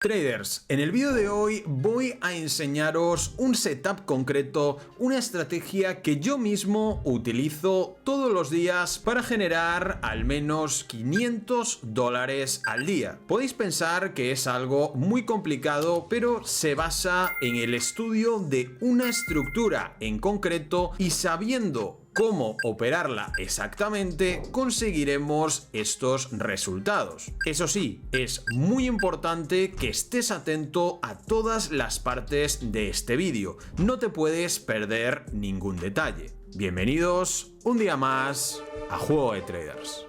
Traders, en el vídeo de hoy voy a enseñaros un setup concreto, una estrategia que yo mismo utilizo todos los días para generar al menos $500 al día. Podéis pensar que es algo muy complicado, pero se basa en el estudio de una estructura en concreto y sabiendo cómo operarla exactamente, conseguiremos estos resultados. Eso sí, es muy importante que estés atento a todas las partes de este vídeo. No te puedes perder ningún detalle. Bienvenidos un día más a Juego de Traders.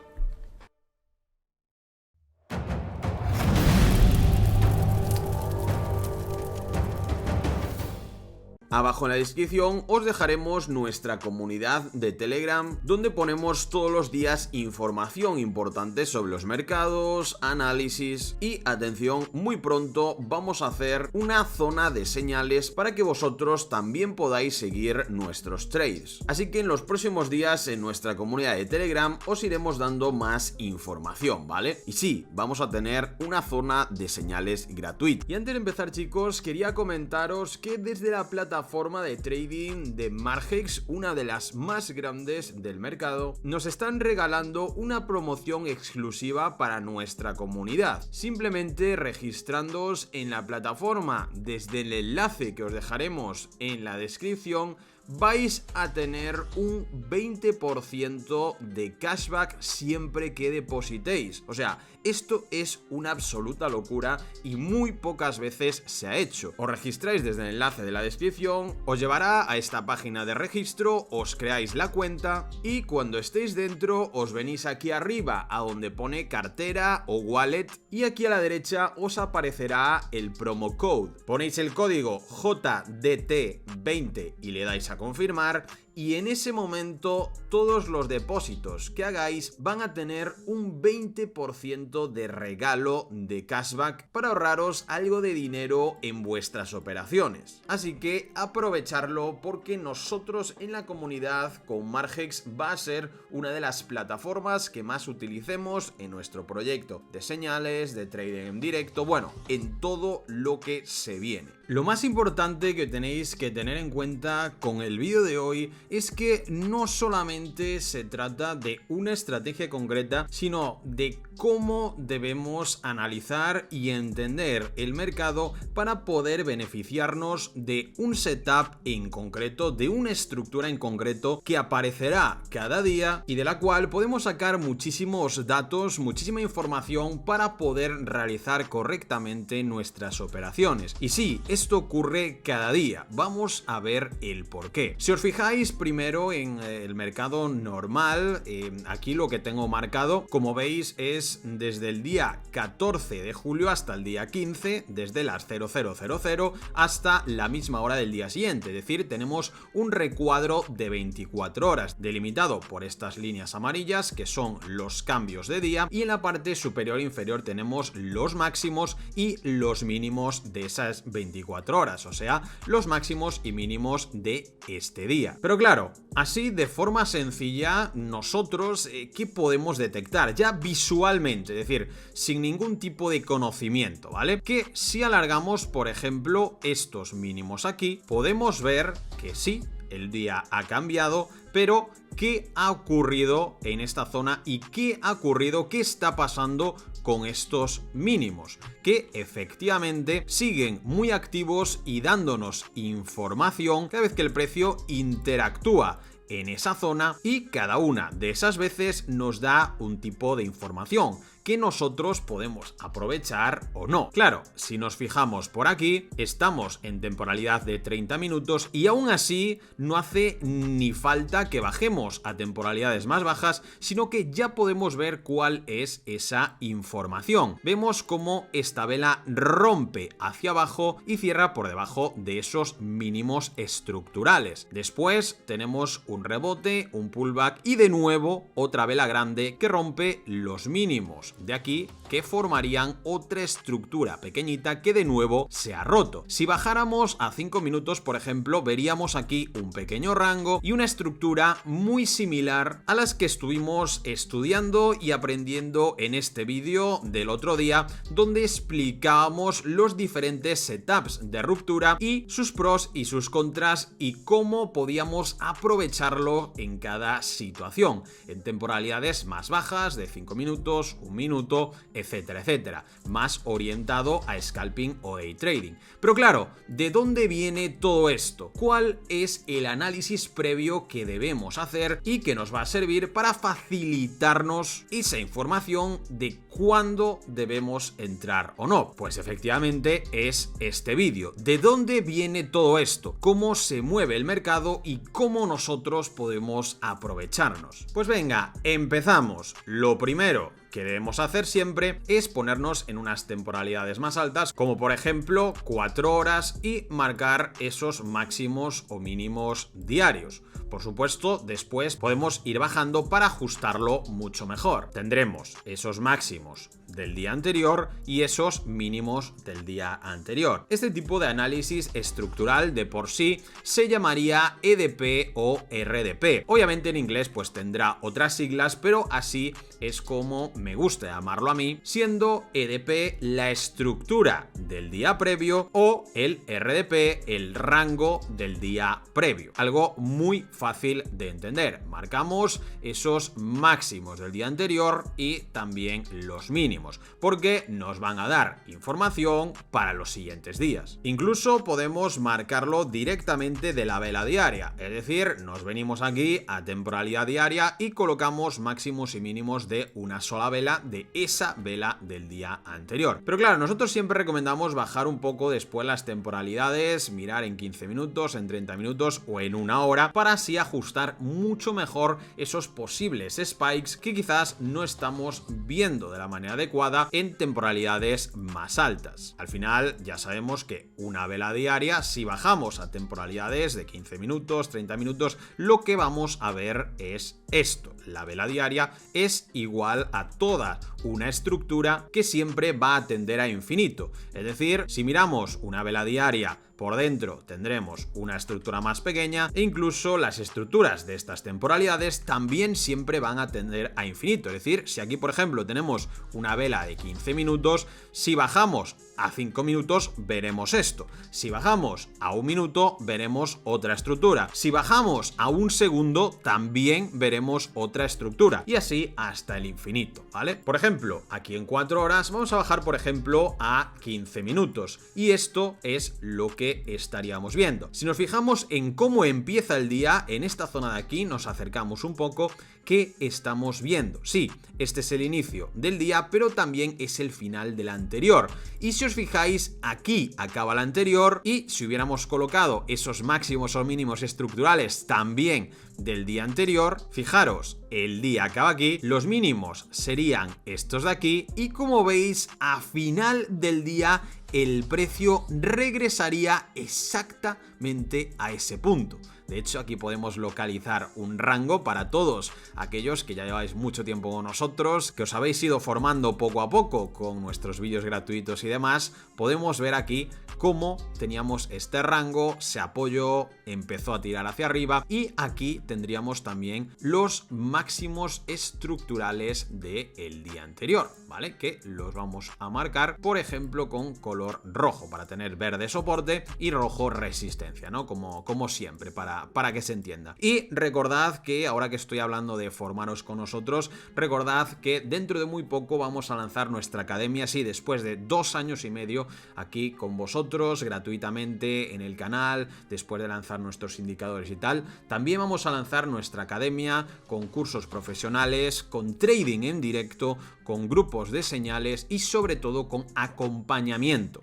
Abajo en la descripción os dejaremos nuestra comunidad de Telegram, donde ponemos todos los días información importante sobre los mercados, análisis y, atención, muy pronto vamos a hacer una zona de señales para que vosotros también podáis seguir nuestros trades. Así que en los próximos días en nuestra comunidad de Telegram os iremos dando más información, ¿vale? Y sí, vamos a tener una zona de señales gratuita. Y antes de empezar, chicos, quería comentaros que desde la plataforma de trading de Margex, una de las más grandes del mercado, nos están regalando una promoción exclusiva para nuestra comunidad. Simplemente registrándoos en la plataforma desde el enlace que os dejaremos en la descripción, vais a tener un 20% de cashback siempre que depositéis. O sea, esto es una absoluta locura y muy pocas veces se ha hecho. Os registráis desde el enlace de la descripción, os llevará a esta página de registro, os creáis la cuenta y cuando estéis dentro os venís aquí arriba a donde pone cartera o wallet y aquí a la derecha os aparecerá el promo code. Ponéis el código JDT20 y le dais a confirmar y en ese momento todos los depósitos que hagáis van a tener un 20% de regalo de cashback para ahorraros algo de dinero en vuestras operaciones. Así que aprovecharlo porque nosotros en la comunidad con Margex va a ser una de las plataformas que más utilicemos en nuestro proyecto de señales, de trading en directo, bueno, en todo lo que se viene. Lo más importante que tenéis que tener en cuenta con el vídeo de hoy es que no solamente se trata de una estrategia concreta, sino de cómo debemos analizar y entender el mercado para poder beneficiarnos de un setup en concreto, de una estructura en concreto que aparecerá cada día y de la cual podemos sacar muchísimos datos, muchísima información para poder realizar correctamente nuestras operaciones. Y sí, esto ocurre cada día. Vamos a ver el porqué. Si os fijáis primero en el mercado normal, aquí lo que tengo marcado, como veis, es desde el día 14 de julio hasta el día 15, desde las 0000 hasta la misma hora del día siguiente. Es decir, tenemos un recuadro de 24 horas, delimitado por estas líneas amarillas, que son los cambios de día, y en la parte superior e inferior tenemos los máximos y los mínimos de esas 24 horas, o sea, los máximos y mínimos de este día. Pero claro, así de forma sencilla, nosotros, ¿qué podemos detectar? Ya visualmente, es decir, sin ningún tipo de conocimiento, ¿vale? Que si alargamos, por ejemplo, estos mínimos aquí, podemos ver que sí, el día ha cambiado, pero ¿qué ha ocurrido en esta zona y qué ha ocurrido, qué está pasando con estos mínimos? Que efectivamente siguen muy activos y dándonos información cada vez que el precio interactúa en esa zona y cada una de esas veces nos da un tipo de información que nosotros podemos aprovechar o no. Claro, si nos fijamos por aquí, estamos en temporalidad de 30 minutos y aún así no hace ni falta que bajemos a temporalidades más bajas, sino que ya podemos ver cuál es esa información. Vemos cómo esta vela rompe hacia abajo y cierra por debajo de esos mínimos estructurales. Después tenemos un rebote, un pullback y de nuevo otra vela grande que rompe los mínimos. de aquí que formarían otra estructura pequeñita que de nuevo se ha roto. Si bajáramos a 5 minutos, por ejemplo, veríamos aquí un pequeño rango y una estructura muy similar a las que estuvimos estudiando y aprendiendo en este vídeo del otro día, donde explicábamos los diferentes setups de ruptura y sus pros y sus contras y cómo podíamos aprovecharlo en cada situación, en temporalidades más bajas de 5 minutos, 1 minuto, etcétera, etcétera, más orientado a scalping o day trading. Pero claro, ¿de dónde viene todo esto? ¿Cuál es el análisis previo que debemos hacer y que nos va a servir para facilitarnos esa información de cuándo debemos entrar o no? Pues efectivamente es este vídeo. ¿De dónde viene todo esto? ¿Cómo se mueve el mercado y cómo nosotros podemos aprovecharnos? Pues venga, empezamos. Lo primero que debemos hacer siempre es ponernos en unas temporalidades más altas, como por ejemplo 4 horas, y marcar esos máximos o mínimos diarios. Por supuesto, después podemos ir bajando para ajustarlo mucho mejor. Tendremos esos máximos del día anterior y esos mínimos del día anterior. Este tipo de análisis estructural de por sí se llamaría EDP o RDP. Obviamente en inglés pues tendrá otras siglas, pero así es como me gusta llamarlo a mí, siendo EDP la estructura del día previo o el RDP el rango del día previo. Algo muy fácil de entender. Marcamos esos máximos del día anterior y también los mínimos, porque nos van a dar información para los siguientes días. Incluso podemos marcarlo directamente de la vela diaria, es decir, nos venimos aquí a temporalidad diaria y colocamos máximos y mínimos de una sola vela de esa vela del día anterior. Pero claro, nosotros siempre recomendamos bajar un poco después las temporalidades, mirar en 15 minutos, en 30 minutos o en 1 hora, para así ajustar mucho mejor esos posibles spikes que quizás no estamos viendo de la manera adecuada en temporalidades más altas. Al final ya sabemos que una vela diaria, si bajamos a temporalidades de 15 minutos, 30 minutos, lo que vamos a ver es esto. La vela diaria es igual a toda una estructura que siempre va a tender a infinito. Es decir, si miramos una vela diaria por dentro, tendremos una estructura más pequeña e incluso las estructuras de estas temporalidades también siempre van a tender a infinito. Es decir, si aquí por ejemplo tenemos una vela de 15 minutos, si bajamos a 5 minutos veremos esto. Si bajamos a 1 minuto veremos otra estructura. Si bajamos a 1 segundo también veremos otra estructura. Y así hasta el infinito, ¿vale? Por ejemplo, aquí en 4 horas vamos a bajar por ejemplo a 15 minutos. Y esto es lo que estaríamos viendo. Si nos fijamos en cómo empieza el día, en esta zona de aquí nos acercamos un poco. ¿Qué estamos viendo? Sí, este es el inicio del día, pero también es el final del anterior. Y si os fijáis, aquí acaba el anterior, y si hubiéramos colocado esos máximos o mínimos estructurales también del día anterior, fijaros, el día acaba aquí, los mínimos serían estos de aquí, y como veis, a final del día el precio regresaría exactamente a ese punto. De hecho, aquí podemos localizar un rango para todos aquellos que ya lleváis mucho tiempo con nosotros, que os habéis ido formando poco a poco con nuestros vídeos gratuitos y demás. Podemos ver aquí cómo teníamos este rango, se apoyó, empezó a tirar hacia arriba, y aquí tendríamos también los máximos estructurales del día anterior, ¿vale? Que los vamos a marcar, por ejemplo, con color rojo, para tener verde soporte y rojo resistencia, ¿no? Como siempre, para que se entienda. Y recordad que ahora que estoy hablando de formaros con nosotros, recordad que dentro de muy poco vamos a lanzar nuestra academia, sí, después de 2 años y medio aquí con vosotros, gratuitamente en el canal, después de lanzar nuestros indicadores y tal. También vamos a lanzar nuestra academia con cursos profesionales, con trading en directo, con grupos de señales y sobre todo con acompañamiento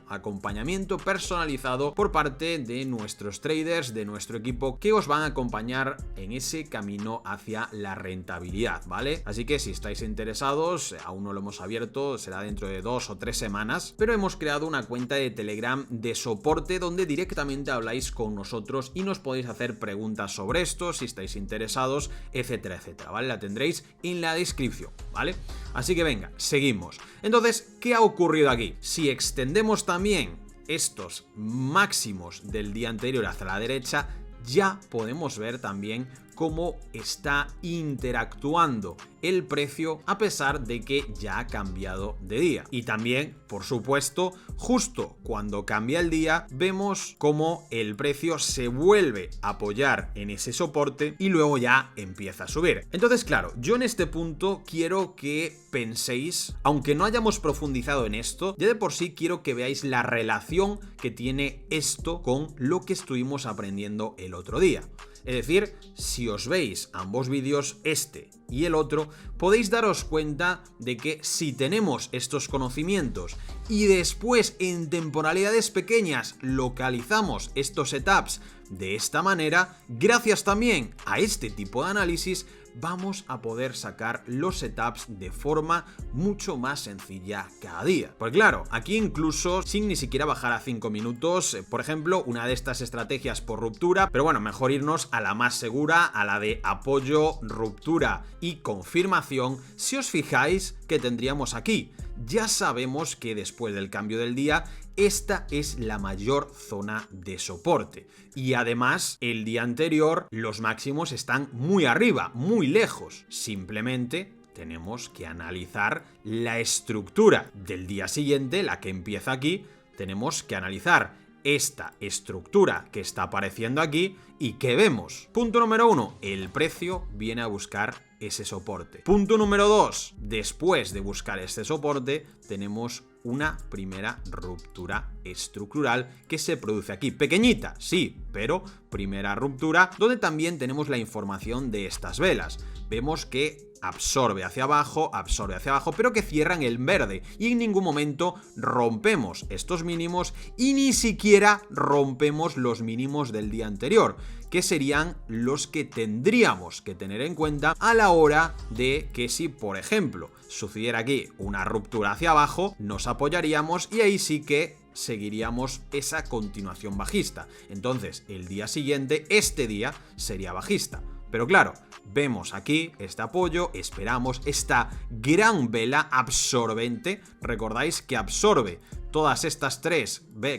personalizado por parte de nuestros traders, de nuestro equipo, que os van a acompañar en ese camino hacia la rentabilidad, ¿vale? Así que si estáis interesados, aún no lo hemos abierto, será dentro de 2 o 3 semanas, pero hemos creado una cuenta de Telegram de soporte donde directamente habláis con nosotros y nos podéis hacer preguntas sobre esto, si estáis interesados, etcétera, etcétera, ¿vale? La tendréis en la descripción, ¿vale? Así que venga, seguimos. Entonces, ¿qué ha ocurrido aquí? Si extendemos también estos máximos del día anterior hacia la derecha, ya podemos ver también cómo está interactuando el precio a pesar de que ya ha cambiado de día. Y también, por supuesto, justo cuando cambia el día, vemos cómo el precio se vuelve a apoyar en ese soporte y luego ya empieza a subir. Entonces, claro, yo en este punto quiero que penséis, aunque no hayamos profundizado en esto, ya de por sí quiero que veáis la relación que tiene esto con lo que estuvimos aprendiendo el otro día. Es decir, si os veis ambos vídeos, este y el otro, podéis daros cuenta de que si tenemos estos conocimientos y después en temporalidades pequeñas localizamos estos setups de esta manera, gracias también a este tipo de análisis, vamos a poder sacar los setups de forma mucho más sencilla cada día. Pues claro, aquí incluso sin ni siquiera bajar a 5 minutos, por ejemplo, una de estas estrategias por ruptura, pero bueno, mejor irnos a la más segura, a la de apoyo, ruptura y confirmación. Si os fijáis, ¿qué tendríamos aquí? Ya sabemos que después del cambio del día, esta es la mayor zona de soporte. Y además, el día anterior, los máximos están muy arriba, muy lejos. Simplemente tenemos que analizar la estructura del día siguiente, la que empieza aquí. Tenemos que analizar esta estructura que está apareciendo aquí y ¿qué vemos? Punto número 1, el precio viene a buscar ese soporte. Punto número 2, después de buscar este soporte, tenemos una primera ruptura estructural que se produce aquí. Pequeñita, sí, pero primera ruptura, donde también tenemos la información de estas velas. Vemos que absorbe hacia abajo, pero que cierran en verde y en ningún momento rompemos estos mínimos y ni siquiera rompemos los mínimos del día anterior, que serían los que tendríamos que tener en cuenta a la hora de que si, por ejemplo, sucediera aquí una ruptura hacia abajo, nos apoyaríamos y ahí sí que seguiríamos esa continuación bajista. Entonces, el día siguiente, este día, sería bajista. Pero claro, vemos aquí este apoyo, esperamos esta gran vela absorbente. Recordáis que absorbe todas estas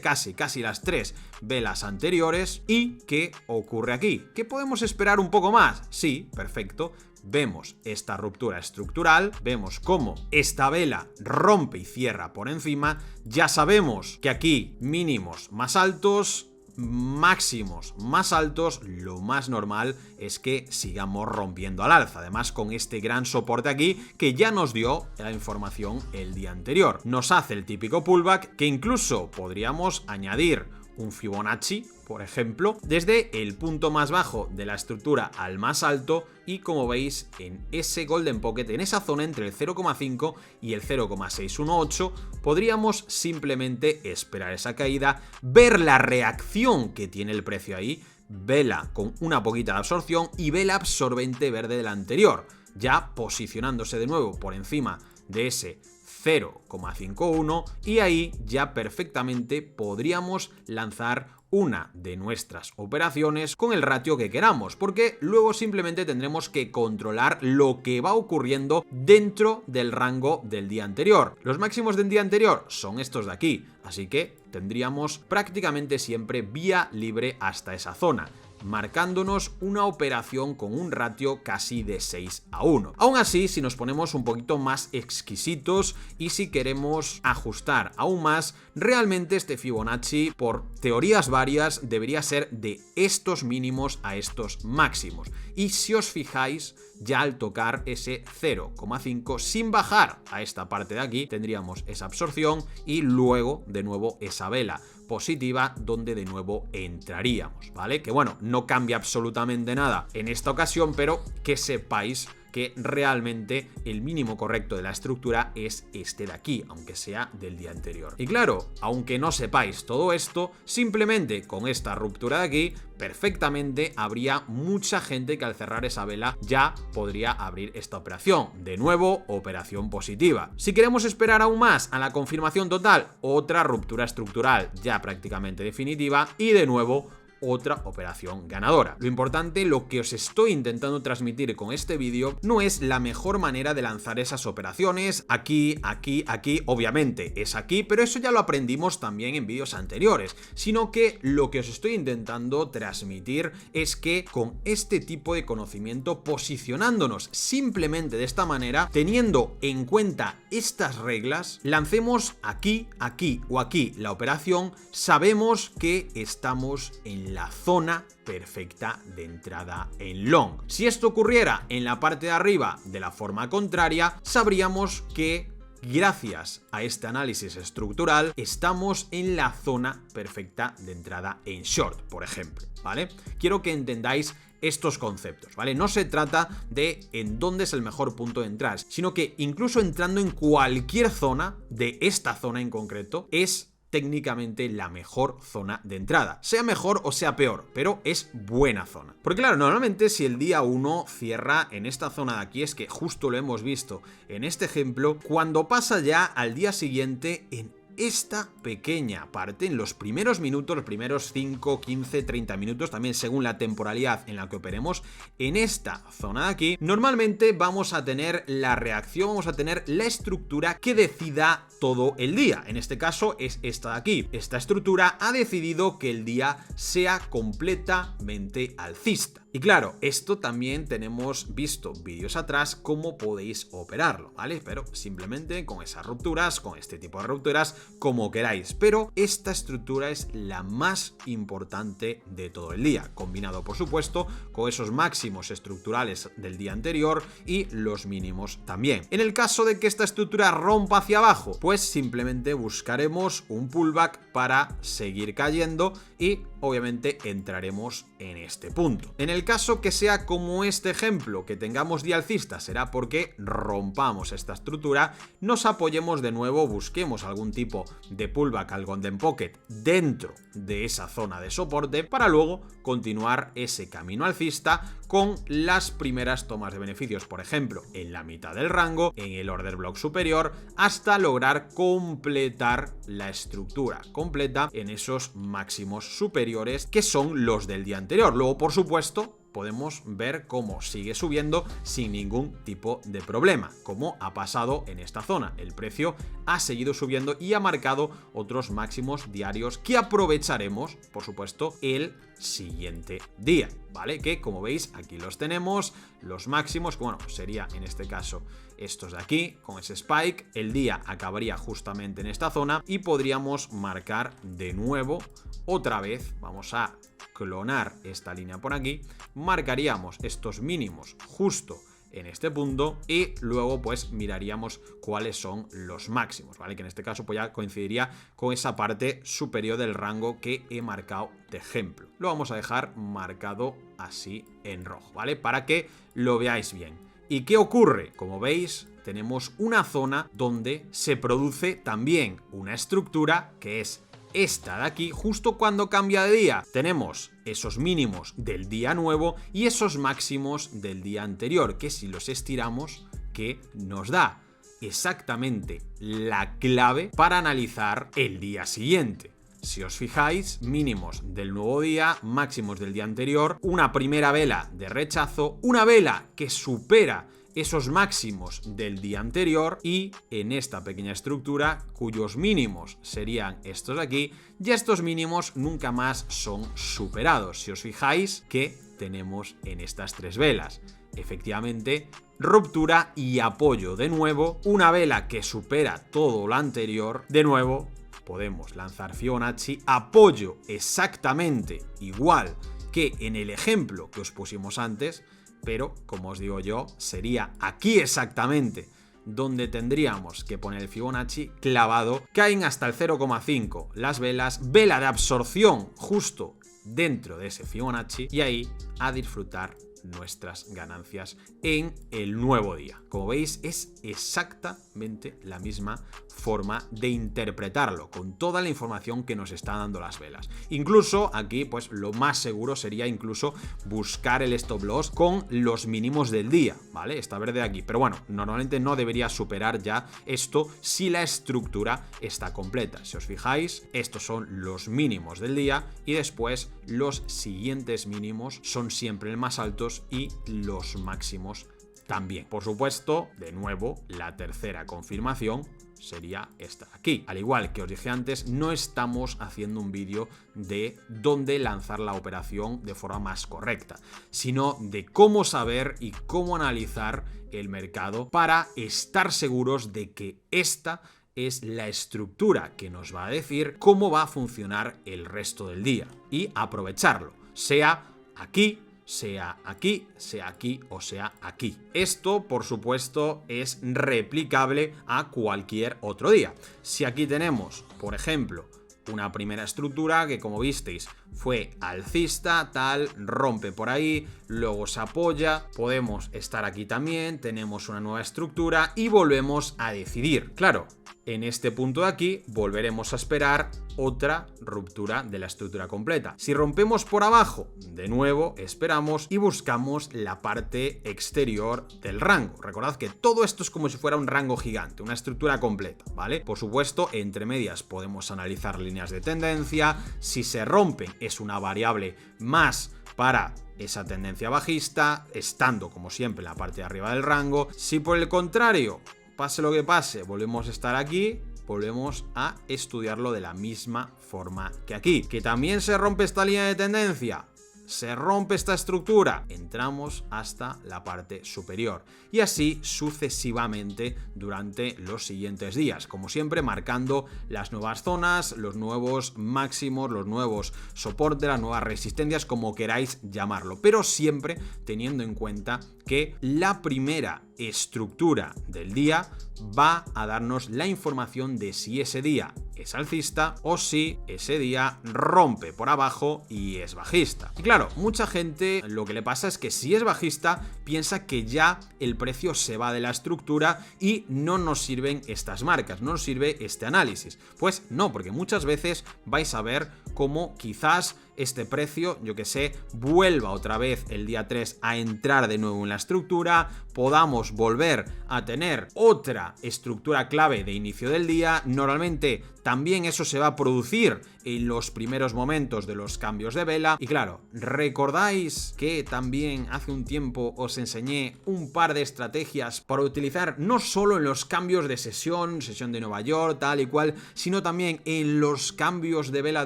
casi las tres velas anteriores. ¿Y qué ocurre aquí? ¿Que podemos esperar un poco más? Sí, perfecto. Vemos esta ruptura estructural, vemos cómo esta vela rompe y cierra por encima. Ya sabemos que aquí mínimos más altos, máximos más altos, lo más normal es que sigamos rompiendo al alza, además con este gran soporte aquí que ya nos dio la información el día anterior. Nos hace el típico pullback que incluso podríamos añadir un Fibonacci, por ejemplo, desde el punto más bajo de la estructura al más alto y como veis en ese Golden Pocket, en esa zona entre el 0,5 y el 0,618, podríamos simplemente esperar esa caída, ver la reacción que tiene el precio ahí, vela con una poquita de absorción y vela absorbente verde de la anterior, ya posicionándose de nuevo por encima de ese 0,51 y ahí ya perfectamente podríamos lanzar una de nuestras operaciones con el ratio que queramos, porque luego simplemente tendremos que controlar lo que va ocurriendo dentro del rango del día anterior. Los máximos del día anterior son estos de aquí, así que tendríamos prácticamente siempre vía libre hasta esa zona, marcándonos una operación con un ratio casi de 6:1. Aún así, si nos ponemos un poquito más exquisitos y si queremos ajustar aún más, realmente este Fibonacci, por teorías varias, debería ser de estos mínimos a estos máximos. Y si os fijáis, ya al tocar ese 0,5 sin bajar a esta parte de aquí, tendríamos esa absorción y luego de nuevo esa vela positiva donde de nuevo entraríamos, ¿vale? Que bueno, no cambia absolutamente nada en esta ocasión, pero que sepáis que realmente el mínimo correcto de la estructura es este de aquí, aunque sea del día anterior. Y claro, aunque no sepáis todo esto, simplemente con esta ruptura de aquí, perfectamente habría mucha gente que al cerrar esa vela ya podría abrir esta operación. De nuevo, operación positiva. Si queremos esperar aún más a la confirmación total, otra ruptura estructural ya prácticamente definitiva y de nuevo otra operación ganadora. Lo importante, lo que os estoy intentando transmitir con este vídeo, no es la mejor manera de lanzar esas operaciones aquí, aquí, aquí, obviamente es aquí, pero eso ya lo aprendimos también en vídeos anteriores, sino que lo que os estoy intentando transmitir es que con este tipo de conocimiento, posicionándonos simplemente de esta manera, teniendo en cuenta estas reglas, lancemos aquí, aquí o aquí la operación, sabemos que estamos en la zona perfecta de entrada en long. Si esto ocurriera en la parte de arriba de la forma contraria, sabríamos que gracias a este análisis estructural estamos en la zona perfecta de entrada en short, por ejemplo, ¿vale? Quiero que entendáis estos conceptos, ¿vale? No se trata de en dónde es el mejor punto de entrar, sino que incluso entrando en cualquier zona de esta zona en concreto es técnicamente la mejor zona de entrada, sea mejor o sea peor, pero es buena zona. Porque claro, normalmente si el día 1 cierra en esta zona de aquí, es que justo lo hemos visto en este ejemplo, cuando pasa ya al día siguiente en esta pequeña parte, en los primeros minutos, los primeros 5, 15, 30 minutos, también según la temporalidad en la que operemos, en esta zona de aquí, normalmente vamos a tener la reacción, vamos a tener la estructura que decida todo el día. En este caso es esta de aquí. Esta estructura ha decidido que el día sea completamente alcista. Y claro, esto también tenemos visto vídeos atrás cómo podéis operarlo, ¿vale? Pero simplemente con esas rupturas, con este tipo de rupturas, como queráis. Pero esta estructura es la más importante de todo el día, combinado por supuesto con esos máximos estructurales del día anterior y los mínimos también. En el caso de que esta estructura rompa hacia abajo, pues simplemente buscaremos un pullback para seguir cayendo y obviamente entraremos en este punto. En el caso que sea como este ejemplo, que tengamos día alcista, será porque rompamos esta estructura, nos apoyemos de nuevo, busquemos algún tipo de pullback al Golden Pocket dentro de esa zona de soporte para luego continuar ese camino alcista con las primeras tomas de beneficios, por ejemplo, en la mitad del rango, en el order block superior, hasta lograr completar la estructura completa en esos máximos superiores que son los del día anterior. Luego, por supuesto, podemos ver cómo sigue subiendo sin ningún tipo de problema, como ha pasado en esta zona. El precio ha seguido subiendo y ha marcado otros máximos diarios que aprovecharemos, por supuesto, el siguiente día, ¿vale? Que como veis aquí los tenemos, los máximos, bueno, sería en este caso estos de aquí, con ese spike, el día acabaría justamente en esta zona y podríamos marcar de nuevo, otra vez, vamos a clonar esta línea por aquí, marcaríamos estos mínimos justo en este punto y luego pues miraríamos cuáles son los máximos, ¿vale? Que en este caso pues ya coincidiría con esa parte superior del rango que he marcado de ejemplo. Lo vamos a dejar marcado así en rojo, ¿vale? Para que lo veáis bien. ¿Y qué ocurre? Como veis, tenemos una zona donde se produce también una estructura que es esta de aquí. Justo cuando cambia de día tenemos esos mínimos del día nuevo y esos máximos del día anterior, que si los estiramos, que nos da exactamente la clave para analizar el día siguiente. Si os fijáis, mínimos del nuevo día, máximos del día anterior, una primera vela de rechazo, una vela que supera esos máximos del día anterior y en esta pequeña estructura cuyos mínimos serían estos de aquí y estos mínimos nunca más son superados. Si os fijáis que tenemos en estas tres velas, efectivamente, ruptura y apoyo de nuevo, una vela que supera todo lo anterior, de nuevo podemos lanzar Fibonacci, apoyo exactamente igual que en el ejemplo que os pusimos antes, pero como os digo yo, sería aquí exactamente donde tendríamos que poner el Fibonacci clavado. Caen hasta el 0,5 las velas, vela de absorción justo dentro de ese Fibonacci y ahí a disfrutar nuestras ganancias en el nuevo día. Como veis, es exactamente la misma forma de interpretarlo, con toda la información que nos está dando las velas. Incluso aquí, pues lo más seguro sería incluso buscar el stop loss con los mínimos del día, ¿vale? Esta verde de aquí. Pero bueno, normalmente no debería superar ya esto si la estructura está completa. Si os fijáis, estos son los mínimos del día y después los siguientes mínimos son siempre los más altos y los máximos también. Por supuesto, de nuevo, la tercera confirmación sería esta de aquí. Al igual que os dije antes, no estamos haciendo un vídeo de dónde lanzar la operación de forma más correcta, sino de cómo saber y cómo analizar el mercado para estar seguros de que esta es la estructura que nos va a decir cómo va a funcionar el resto del día y aprovecharlo, sea aquí, sea aquí, sea aquí o sea aquí. Esto, por supuesto, es replicable a cualquier otro día. Si aquí tenemos, por ejemplo, una primera estructura que, como visteis, fue alcista, tal, rompe por ahí, luego se apoya, podemos estar aquí también, tenemos una nueva estructura y volvemos a decidir. Claro, en este punto de aquí volveremos a esperar otra ruptura de la estructura completa. Si rompemos por abajo, de nuevo esperamos y buscamos la parte exterior del rango. Recordad que todo esto es como si fuera un rango gigante, una estructura completa, ¿vale? Por supuesto, entre medias podemos analizar líneas de tendencia. Si se rompen, es una variable más para esa tendencia bajista, estando como siempre en la parte de arriba del rango. Si por el contrario, pase lo que pase, volvemos a estar aquí, volvemos a estudiarlo de la misma forma que aquí. Que también se rompe esta línea de tendencia, se rompe esta estructura, entramos hasta la parte superior y así sucesivamente durante los siguientes días, como siempre marcando las nuevas zonas, los nuevos máximos, los nuevos soportes, las nuevas resistencias, como queráis llamarlo, pero siempre teniendo en cuenta que la primera estructura del día va a darnos la información de si ese día es alcista o si ese día rompe por abajo y es bajista. Y claro, mucha gente lo que le pasa es que si es bajista piensa que ya el precio se va de la estructura y no nos sirven estas marcas, no nos sirve este análisis. Pues no, porque muchas veces vais a ver cómo quizás este precio, yo que sé, vuelva otra vez el día 3 a entrar de nuevo en la estructura, podamos volver a tener otra estructura clave de inicio del día. Normalmente también eso se va a producir en los primeros momentos de los cambios de vela. Y claro, ¿recordáis que también hace un tiempo os enseñé un par de estrategias para utilizar no solo en los cambios de sesión de Nueva York, tal y cual, sino también en los cambios de vela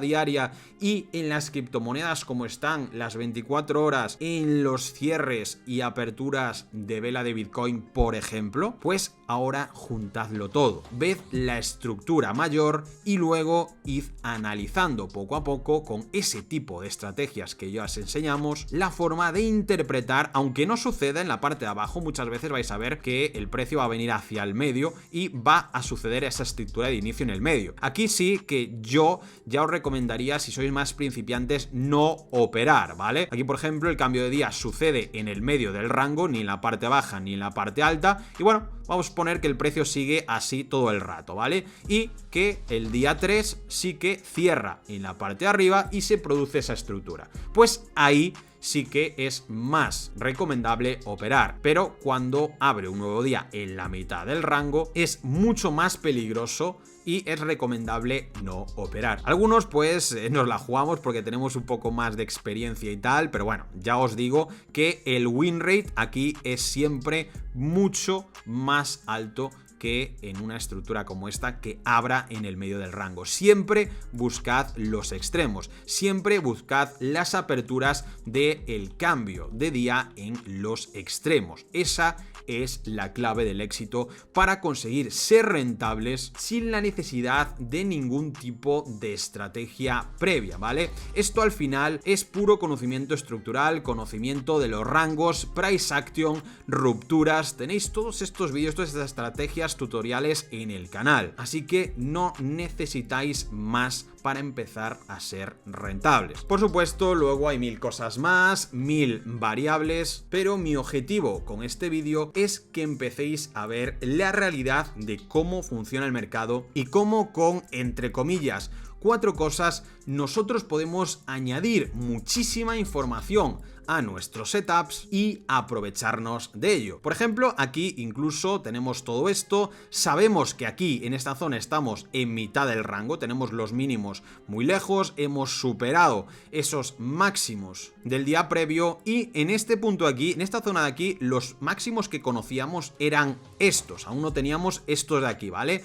diaria y en las criptomonedas como están las 24 horas, en los cierres y aperturas de vela de Bitcoin, por ejemplo? Pues ahora juntadlo todo, ved la estructura mayor y luego id analizando poco a poco con ese tipo de estrategias que ya os enseñamos la forma de interpretar, aunque no suceda en la parte de abajo. Muchas veces vais a ver que el precio va a venir hacia el medio y va a suceder esa estructura de inicio en el medio. Aquí sí que yo ya os recomendaría, si sois más principiantes, no operar, ¿vale? Aquí, por ejemplo, el cambio de día sucede en el medio del rango, ni en la parte baja ni en la parte alta, y bueno, vamos a poner que el precio sigue así todo el rato, ¿vale? Y que el día 3 sí que cierra en la parte de arriba y se produce esa estructura. Pues ahí sí que es más recomendable operar, pero cuando abre un nuevo día en la mitad del rango es mucho más peligroso y es recomendable no operar. Algunos pues nos la jugamos porque tenemos un poco más de experiencia y tal, pero bueno, ya os digo que el win rate aquí es siempre mucho más alto que en una estructura como esta que abra en el medio del rango. Siempre buscad los extremos, siempre buscad las aperturas del cambio de día en los extremos. Esa es la clave del éxito para conseguir ser rentables sin la necesidad de ningún tipo de estrategia previa, ¿vale? Esto al final es puro conocimiento estructural, conocimiento de los rangos, price action, rupturas. Tenéis todos estos vídeos, todas estas estrategias otras tutoriales en el canal, así que no necesitáis más para empezar a ser rentables. Por supuesto, luego hay 1000 cosas más, 1000 variables, pero mi objetivo con este vídeo es que empecéis a ver la realidad de cómo funciona el mercado y cómo con, entre comillas, 4 cosas, nosotros podemos añadir muchísima información a nuestros setups y aprovecharnos de ello. Por ejemplo, aquí incluso tenemos todo esto, sabemos que aquí en esta zona estamos en mitad del rango, tenemos los mínimos muy lejos, hemos superado esos máximos del día previo y en este punto aquí, en esta zona de aquí, los máximos que conocíamos eran estos, aún no teníamos estos de aquí, ¿vale?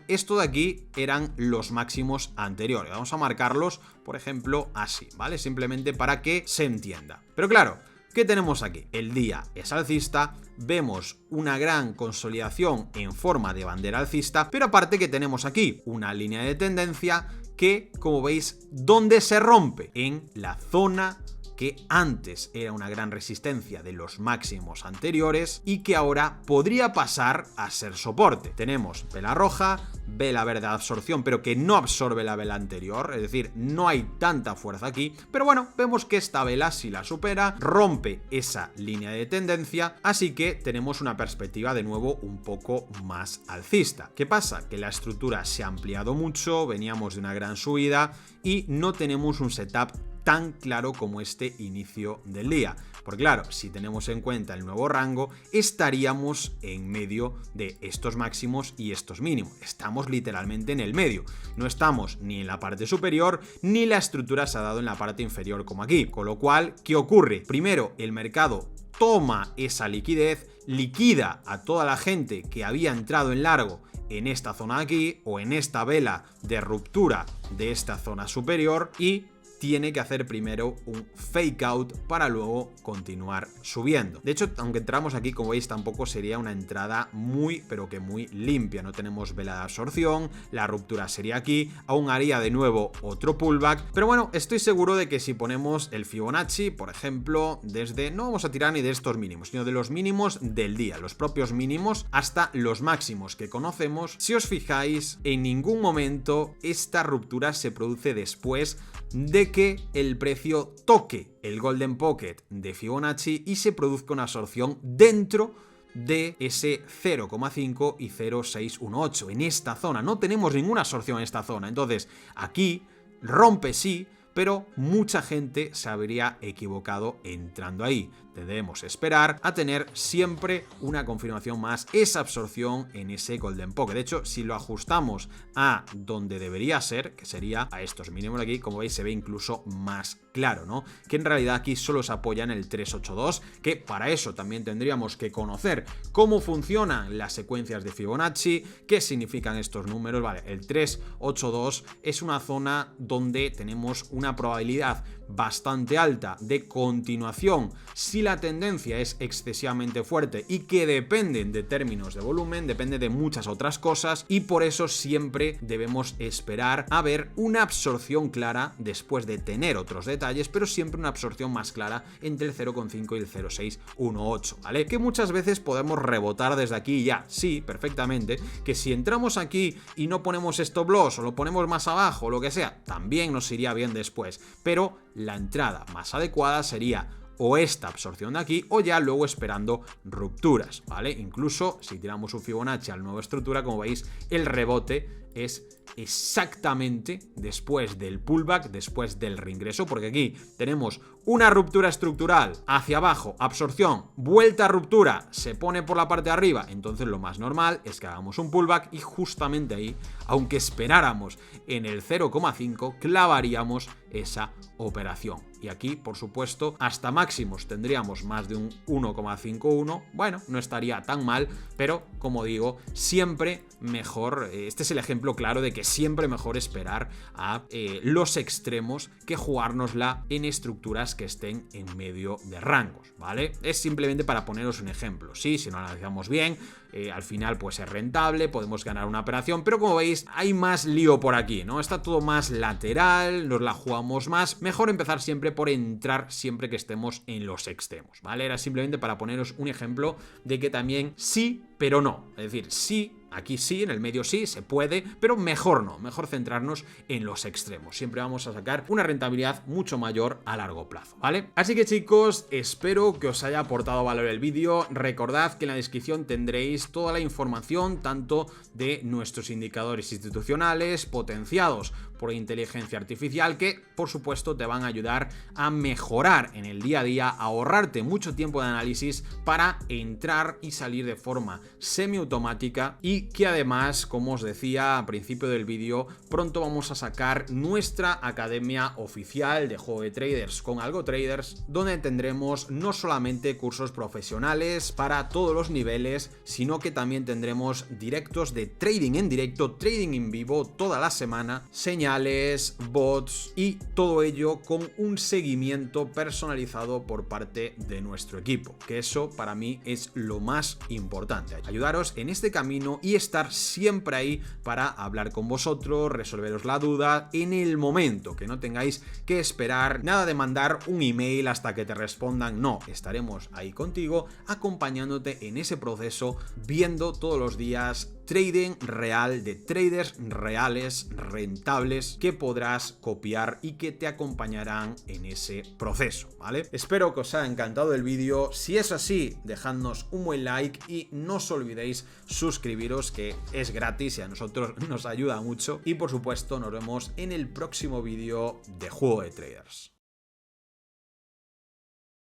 Esto de aquí eran los máximos anteriores, vamos a marcarlos, por ejemplo, así, ¿vale? Simplemente para que se entienda. Pero claro, ¿qué tenemos aquí? El día es alcista, vemos una gran consolidación en forma de bandera alcista, pero aparte que tenemos aquí una línea de tendencia que, como veis, ¿dónde se rompe? En la zona que antes era una gran resistencia de los máximos anteriores y que ahora podría pasar a ser soporte. Tenemos vela roja, vela verde de absorción, pero que no absorbe la vela anterior, es decir, no hay tanta fuerza aquí, pero bueno, vemos que esta vela sí la supera, rompe esa línea de tendencia, así que tenemos una perspectiva de nuevo un poco más alcista. ¿Qué pasa? Que la estructura se ha ampliado mucho, veníamos de una gran subida y no tenemos un setup tan claro como este inicio del día. Porque claro, si tenemos en cuenta el nuevo rango, estaríamos en medio de estos máximos y estos mínimos. Estamos literalmente en el medio. No estamos ni en la parte superior, ni la estructura se ha dado en la parte inferior como aquí. Con lo cual, ¿qué ocurre? Primero, el mercado toma esa liquidez, liquida a toda la gente que había entrado en largo en esta zona de aquí, o en esta vela de ruptura de esta zona superior, y tiene que hacer primero un fake out para luego continuar subiendo. De hecho, aunque entramos aquí, como veis, tampoco sería una entrada muy, pero que muy limpia. No tenemos vela de absorción, la ruptura sería aquí, aún haría de nuevo otro pullback. Pero bueno, estoy seguro de que si ponemos el Fibonacci, por ejemplo, desde, no vamos a tirar ni de estos mínimos, sino de los mínimos del día, los propios mínimos hasta los máximos que conocemos, si os fijáis, en ningún momento esta ruptura se produce después de que el precio toque el Golden Pocket de Fibonacci y se produzca una absorción dentro de ese 0,5 y 0,618. En esta zona no tenemos ninguna absorción en esta zona, entonces aquí rompe sí, pero mucha gente se habría equivocado entrando ahí. Debemos esperar a tener siempre una confirmación más, esa absorción en ese Golden Pocket. De hecho, si lo ajustamos a donde debería ser, que sería a estos mínimos de aquí, como veis se ve incluso más claro, ¿no? Que en realidad aquí solo se apoya en el 382, que para eso también tendríamos que conocer cómo funcionan las secuencias de Fibonacci, qué significan estos números. Vale, el 382 es una zona donde tenemos una probabilidad bastante alta de continuación si la tendencia es excesivamente fuerte y que dependen de términos de volumen, depende de muchas otras cosas, y por eso siempre debemos esperar a ver una absorción clara después de tener otros detalles, pero siempre una absorción más clara entre el 0,5 y el 0,618, ¿vale? Que muchas veces podemos rebotar desde aquí ya, sí, perfectamente, que si entramos aquí y no ponemos stop loss o lo ponemos más abajo o lo que sea, también nos iría bien después, pero la entrada más adecuada sería o esta absorción de aquí o ya luego esperando rupturas, ¿vale? Incluso si tiramos un Fibonacci al nuevo estructura, como veis, el rebote es exactamente después del pullback, después del reingreso, porque aquí tenemos una ruptura estructural, hacia abajo, absorción, vuelta a ruptura, se pone por la parte de arriba, entonces lo más normal es que hagamos un pullback y justamente ahí, aunque esperáramos en el 0,5, clavaríamos esa operación. Y aquí, por supuesto, hasta máximos tendríamos más de un 1,51. Bueno, no estaría tan mal, pero como digo, siempre mejor, este es el ejemplo claro de que siempre mejor esperar a los extremos que jugárnosla en estructuras que estén en medio de rangos, ¿vale? Es simplemente para poneros un ejemplo. Sí, si no analizamos bien, al final pues es rentable, podemos ganar una operación, pero como veis hay más lío por aquí, ¿no? Está todo más lateral, nos la jugamos más, mejor empezar siempre por entrar siempre que estemos en los extremos, ¿vale? Era simplemente para poneros un ejemplo de que también sí, pero no, es decir, sí, Aquí sí, en el medio sí, se puede, pero mejor no, mejor centrarnos en los extremos. Siempre vamos a sacar una rentabilidad mucho mayor a largo plazo, ¿vale? Así que chicos, espero que os haya aportado valor el vídeo. Recordad que en la descripción tendréis toda la información, tanto de nuestros indicadores institucionales potenciados por inteligencia artificial, que por supuesto te van a ayudar a mejorar en el día a día, a ahorrarte mucho tiempo de análisis para entrar y salir de forma semiautomática, y que además, como os decía al principio del vídeo, pronto vamos a sacar nuestra academia oficial de Juego de Traders con Algo Traders, donde tendremos no solamente cursos profesionales para todos los niveles, sino que también tendremos directos de trading en directo, trading en vivo toda la semana, señales, bots y todo ello con un seguimiento personalizado por parte de nuestro equipo, que eso para mí es lo más importante, ayudaros en este camino y estar siempre ahí para hablar con vosotros, resolveros la duda en el momento, que no tengáis que esperar nada de mandar un email hasta que te respondan. No, estaremos ahí contigo acompañándote en ese proceso, viendo todos los días trading real de traders reales, rentables, que podrás copiar y que te acompañarán en ese proceso, ¿vale? Espero que os haya encantado el vídeo. Si es así, dejadnos un buen like y no os olvidéis suscribiros, que es gratis y a nosotros nos ayuda mucho. Y por supuesto, nos vemos en el próximo vídeo de Juego de Traders.